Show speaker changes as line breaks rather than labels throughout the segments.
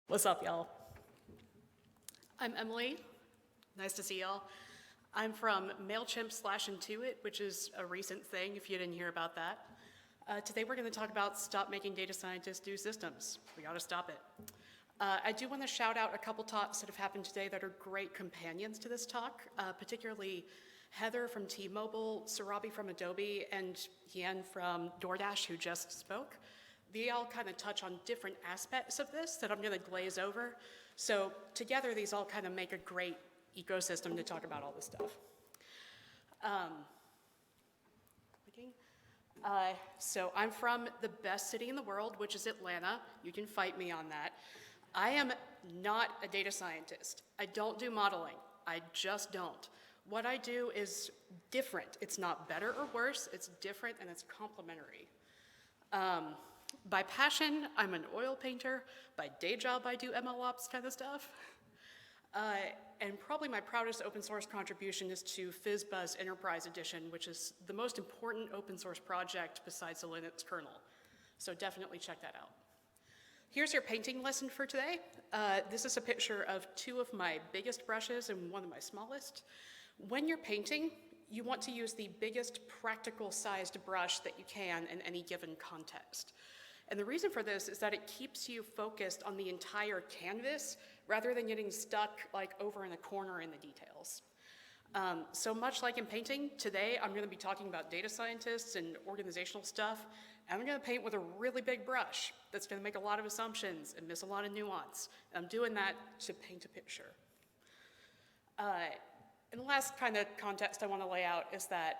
What's up, y'all? I'm Emily. Nice to see y'all. I'm from Mailchimp / Intuit, which is a recent thing if you didn't hear about that. Today we're going to talk about stop making data scientists do systems. We got to stop it. I do want to shout out a couple talks that have happened today that are great companions to this talk, particularly Heather from T-Mobile, Sarabi from Adobe, and Yan from DoorDash, who just spoke. They all kind of touch on different aspects of this that I'm going to glaze over. So together, these all kind of make a great ecosystem to talk about all this stuff. So I'm from the best city in the world, which is Atlanta. You can fight me on that. I am not a data scientist. I don't do modeling. I just don't. What I do is different. It's not better or worse. It's different and it's complementary. By passion, I'm an oil painter. By day job, I do MLOps kind of stuff. And probably my proudest open source contribution is to FizzBuzz Enterprise Edition, which is the most important open source project besides the Linux kernel. So definitely check that out. Here's your painting lesson for today. This is a picture of two of my biggest brushes and one of my smallest. When you're painting, you want to use the biggest practical sized brush that you can in any given context. And the reason for this is that it keeps you focused on the entire canvas rather than getting stuck like over in a corner in the details. So much like in painting, today I'm going to be talking about data scientists and organizational stuff, and I'm going to paint with a really big brush that's going to make a lot of assumptions and miss a lot of nuance. And I'm doing that to paint a picture. And the last kind of context I want to lay out is that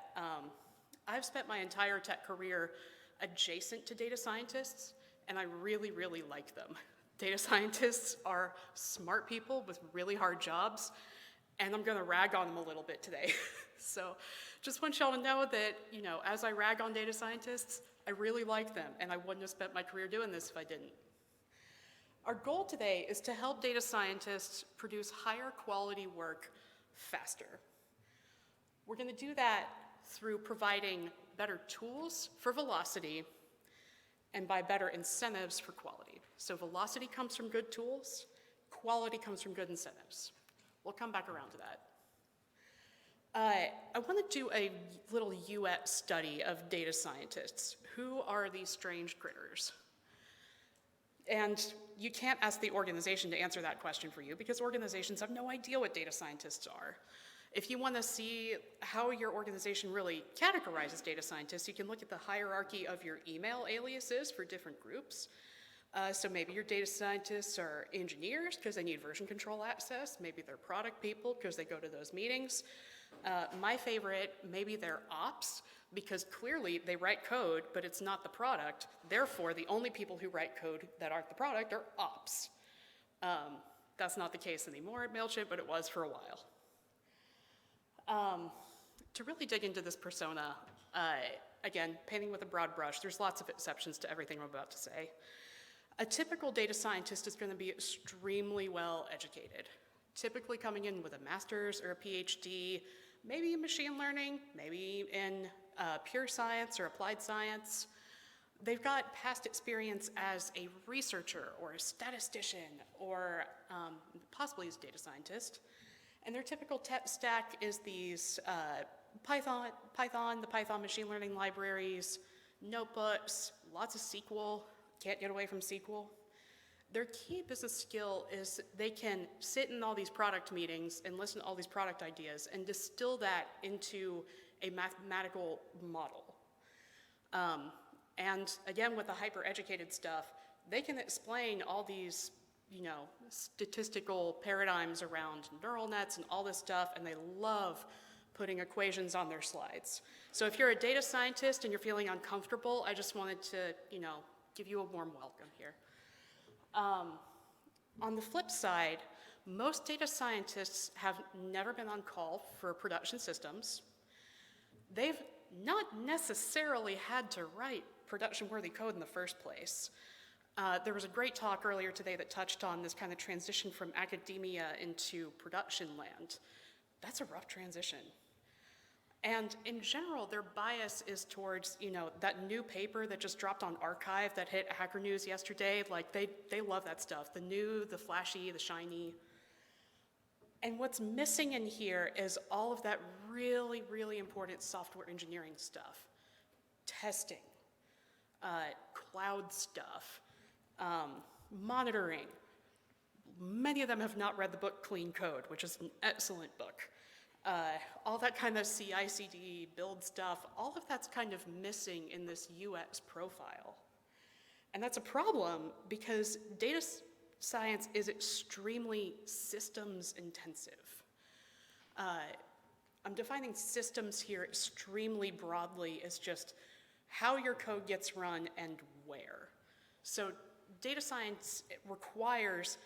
I've spent my entire tech career adjacent to data scientists, and I really, really like them. Data scientists are smart people with really hard jobs, and I'm going to rag on them a little bit today. So just want y'all to know that, as I rag on data scientists, I really like them, and I wouldn't have spent my career doing this if I didn't. Our goal today is to help data scientists produce higher quality work faster. We're going to do that through providing better tools for velocity and by better incentives for quality. So velocity comes from good tools, quality comes from good incentives. We'll come back around to that. I want to do a little UX study of data scientists. Who are these strange critters? And you can't ask the organization to answer that question for you because organizations have no idea what data scientists are. If you want to see how your organization really categorizes data scientists, you can look at the hierarchy of your email aliases for different groups. So maybe your data scientists are engineers because they need version control access. Maybe they're product people because they go to those meetings. My favorite, maybe they're ops because clearly they write code, but it's not the product. Therefore, the only people who write code that aren't the product are ops. That's not the case anymore at Mailchimp, but it was for a while. To really dig into this persona, again, painting with a broad brush, there's lots of exceptions to everything I'm about to say. A typical data scientist is going to be extremely well educated, typically coming in with a master's or a PhD, maybe in machine learning, maybe in pure science or applied science. They've got past experience as a researcher or a statistician or possibly as a data scientist. And their typical tech stack is these Python, the Python machine learning libraries, notebooks, lots of SQL, can't get away from SQL. Their key business skill is they can sit in all these product meetings and listen to all these product ideas and distill that into a mathematical model. And again, with the hyper-educated stuff, they can explain all these statistical paradigms around neural nets and all this stuff, and they love putting equations on their slides. So if you're a data scientist and you're feeling uncomfortable, I just wanted to, give you a warm welcome here. On the flip side, most data scientists have never been on call for production systems. They've not necessarily had to write production-worthy code in the first place. There was a great talk earlier today that touched on this kind of transition from academia into production land. That's a rough transition. And in general, their bias is towards, that new paper that just dropped on Archive that hit Hacker News yesterday. Like, they love that stuff. The new, the flashy, the shiny. And what's missing in here is all of that really, really important software engineering stuff. Testing, cloud stuff, monitoring. Many of them have not read the book Clean Code, which is an excellent book. All that kind of CI/CD build stuff, all of that's kind of missing in this UX profile. And that's a problem because data science is extremely systems intensive. I'm defining systems here extremely broadly as just how your code gets run and where. So data science requires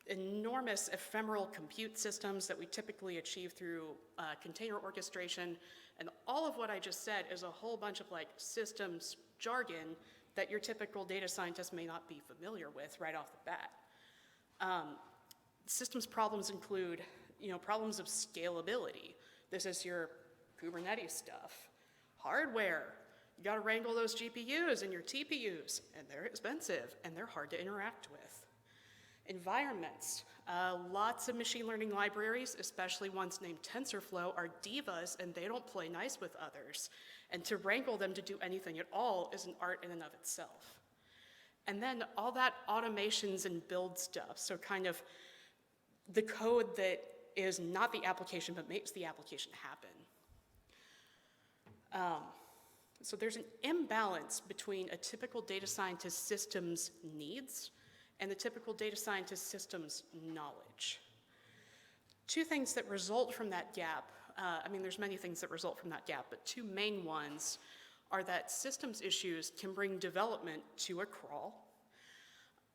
enormous ephemeral compute systems that we typically achieve through container orchestration. And all of what I just said is a whole bunch of systems jargon that your typical data scientist may not be familiar with right off the bat. Systems problems include, problems of scalability. This is your Kubernetes stuff. Hardware. You gotta wrangle those GPUs and your TPUs, and they're expensive, and they're hard to interact with. Environments. Lots of machine learning libraries, especially ones named TensorFlow, are divas, and they don't play nice with others. And to wrangle them to do anything at all is an art in and of itself. And then all that automations and build stuff, so kind of the code that is not the application but makes the application happen. So there's an imbalance between a typical data scientist system's needs and the typical data scientist system's knowledge. Two things that result from that gap, there's many things that result from that gap, but two main ones are that systems issues can bring development to a crawl,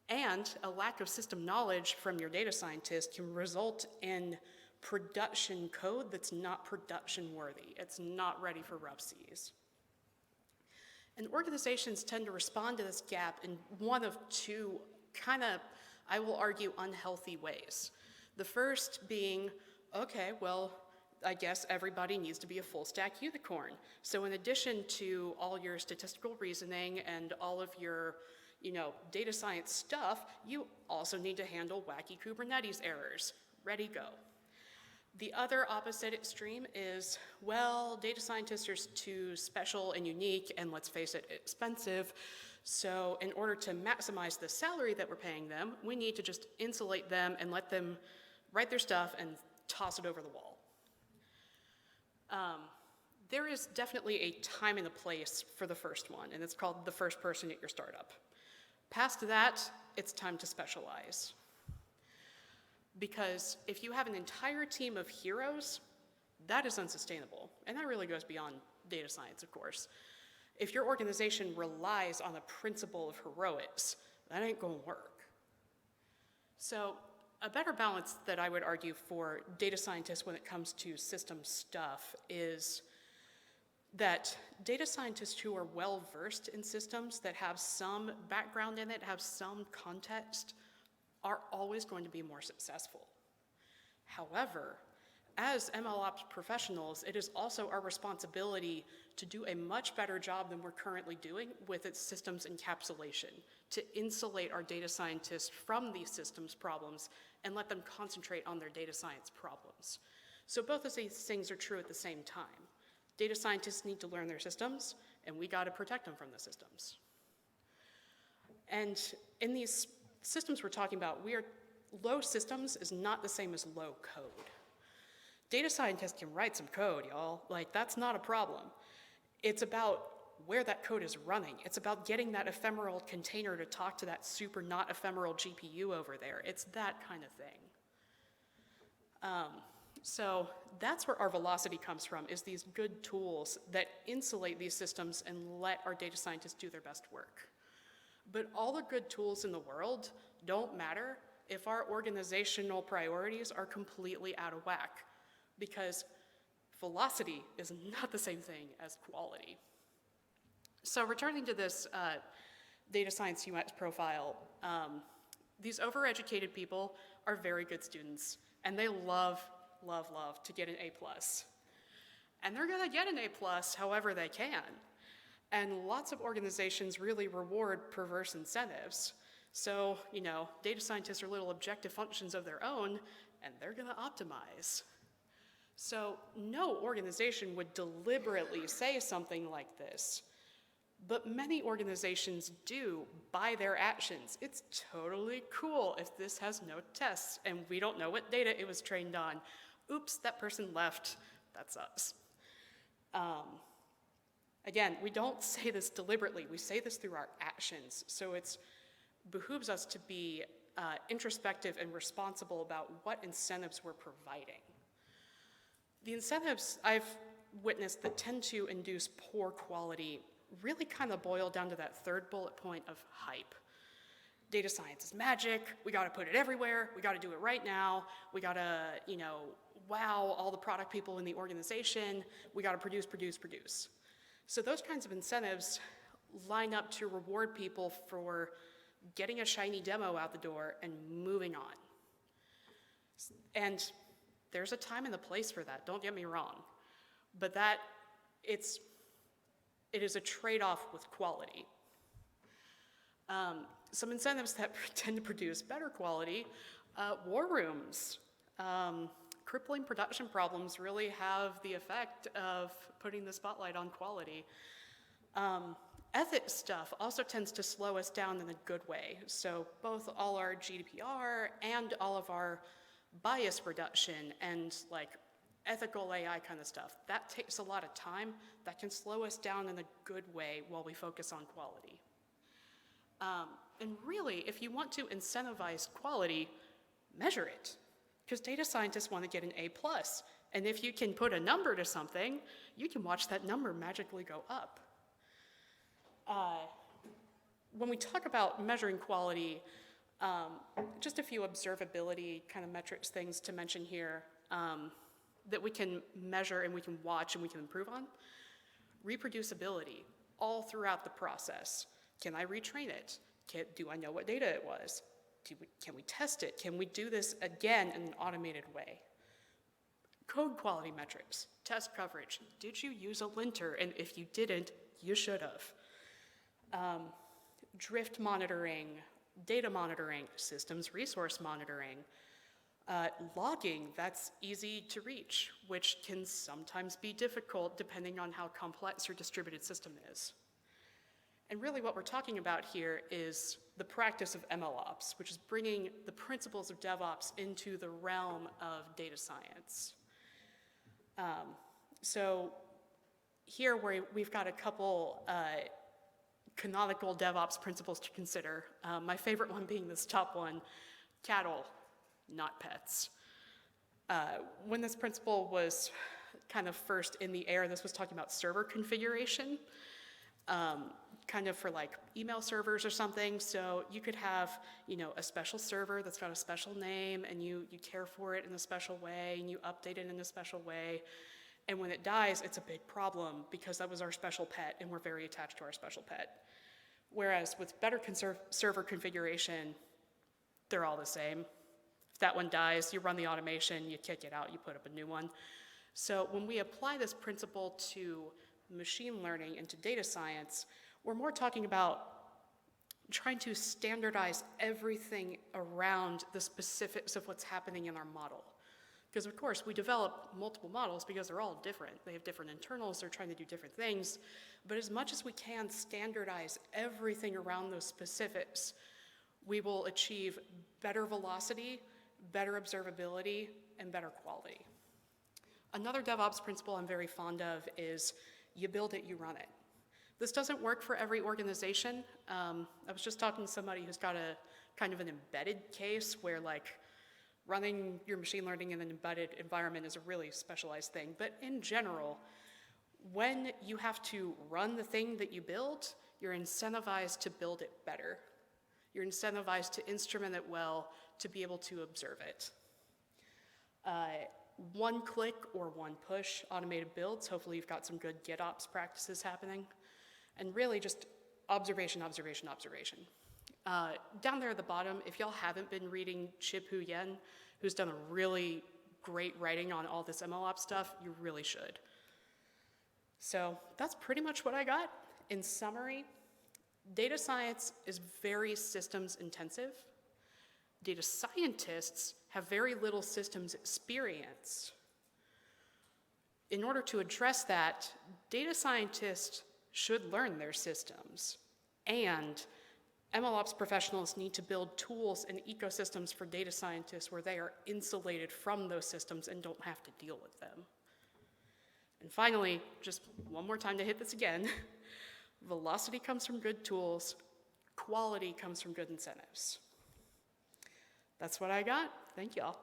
and a lack of system knowledge from your data scientist can result in production code that's not production worthy. It's not ready for RUPCs. And organizations tend to respond to this gap in one of two I will argue, unhealthy ways. The first being, okay, well, I guess everybody needs to be a full stack unicorn. So in addition to all your statistical reasoning and all of your, data science stuff, you also need to handle wacky Kubernetes errors. Ready, go. The other opposite extreme is, well, data scientists are too special and unique, and let's face it, expensive. So in order to maximize the salary that we're paying them, we need to just insulate them and let them write their stuff and toss it over the wall. There is definitely a time and a place for the first one, and it's called the first person at your startup. Past that, it's time to specialize. Because if you have an entire team of heroes, that is unsustainable. And that really goes beyond data science, of course. If your organization relies on the principle of heroics, that ain't gonna work. So a better balance that I would argue for data scientists when it comes to system stuff is that data scientists who are well-versed in systems, that have some background in it, have some context, are always going to be more successful. However, as MLOps professionals, it is also our responsibility to do a much better job than we're currently doing with its systems encapsulation, to insulate our data scientists from these systems problems and let them concentrate on their data science problems. So both of these things are true at the same time. Data scientists need to learn their systems, and we gotta protect them from the systems. And in these systems we're talking about, low systems is not the same as low code. Data scientists can write some code, y'all. That's not a problem. It's about where that code is running. It's about getting that ephemeral container to talk to that super not ephemeral GPU over there. It's that kind of thing. So that's where our velocity comes from, is these good tools that insulate these systems and let our data scientists do their best work. But all the good tools in the world don't matter if our organizational priorities are completely out of whack, because velocity is not the same thing as quality. So returning to this data science UX profile, these overeducated people are very good students, and they love to get an A+. and they're gonna get an A+ however they can. And lots of organizations really reward perverse incentives. So, data scientists are little objective functions of their own, and they're gonna optimize. So no organization would deliberately say something like this, but many organizations do by their actions. It's totally cool if this has no tests and we don't know what data it was trained on. Oops, that person left, that's us. Again, we don't say this deliberately, we say this through our actions. So it behooves us to be introspective and responsible about what incentives we're providing. The incentives I've witnessed that tend to induce poor quality really kind of boil down to that third bullet point of hype. Data science is magic, we gotta put it everywhere, we gotta do it right now, we gotta, wow all the product people in the organization, we gotta produce, produce, produce. So those kinds of incentives line up to reward people for getting a shiny demo out the door and moving on. And there's a time and a place for that, don't get me wrong. But it is a trade-off with quality. Some incentives that tend to produce better quality, war rooms. Crippling production problems really have the effect of putting the spotlight on quality. Ethics stuff also tends to slow us down in a good way. So both all our GDPR and all of our bias reduction and ethical AI kind of stuff, that takes a lot of time. That can slow us down in a good way while we focus on quality. And really, if you want to incentivize quality, measure it. Because data scientists want to get an A+. And if you can put a number to something, you can watch that number magically go up. When we talk about measuring quality, just a few observability kind of metrics things to mention here that we can measure and we can watch and we can improve on. Reproducibility all throughout the process. Can I retrain it? Do I know what data it was? Can we test it? Can we do this again in an automated way? Code quality metrics, test coverage. Did you use a linter? And if you didn't, you should have. Drift monitoring, data monitoring, systems resource monitoring, logging, that's easy to reach, which can sometimes be difficult depending on how complex your distributed system is. And really what we're talking about here is the practice of MLOps, which is bringing the principles of DevOps into the realm of data science. So here we've got a couple canonical DevOps principles to consider. My favorite one being this top one, cattle, not pets. When this principle was kind of first in the air, this was talking about server configuration, kind of for email servers or something. So you could have, a special server that's got a special name and you care for it in a special way and you update it in a special way. And when it dies, it's a big problem because that was our special pet and we're very attached to our special pet. Whereas with better server configuration, they're all the same. If that one dies, you run the automation, you kick it out, you put up a new one. So when we apply this principle to machine learning and to data science, we're more talking about trying to standardize everything around the specifics of what's happening in our model. Because of course, we develop multiple models because they're all different. They have different internals, they're trying to do different things. But as much as we can standardize everything around those specifics, we will achieve better velocity, better observability, and better quality. Another DevOps principle I'm very fond of is you build it, you run it. This doesn't work for every organization. I was just talking to somebody who's got a kind of an embedded case where running your machine learning in an embedded environment is a really specialized thing. But in general, when you have to run the thing that you build, you're incentivized to build it better. You're incentivized to instrument it well, to be able to observe it. One click or one push automated builds. Hopefully you've got some good GitOps practices happening. And really just observation, observation, observation. Down there at the bottom, if y'all haven't been reading Chip Hu Yen, who's done a really great writing on all this MLOps stuff, you really should. So that's pretty much what I got. In summary, data science is very systems intensive. Data scientists have very little systems experience. In order to address that, data scientists should learn their systems, and MLOps professionals need to build tools and ecosystems for data scientists where they are insulated from those systems and don't have to deal with them. And finally, just one more time to hit this again, velocity comes from good tools, quality comes from good incentives. That's what I got. Thank y'all.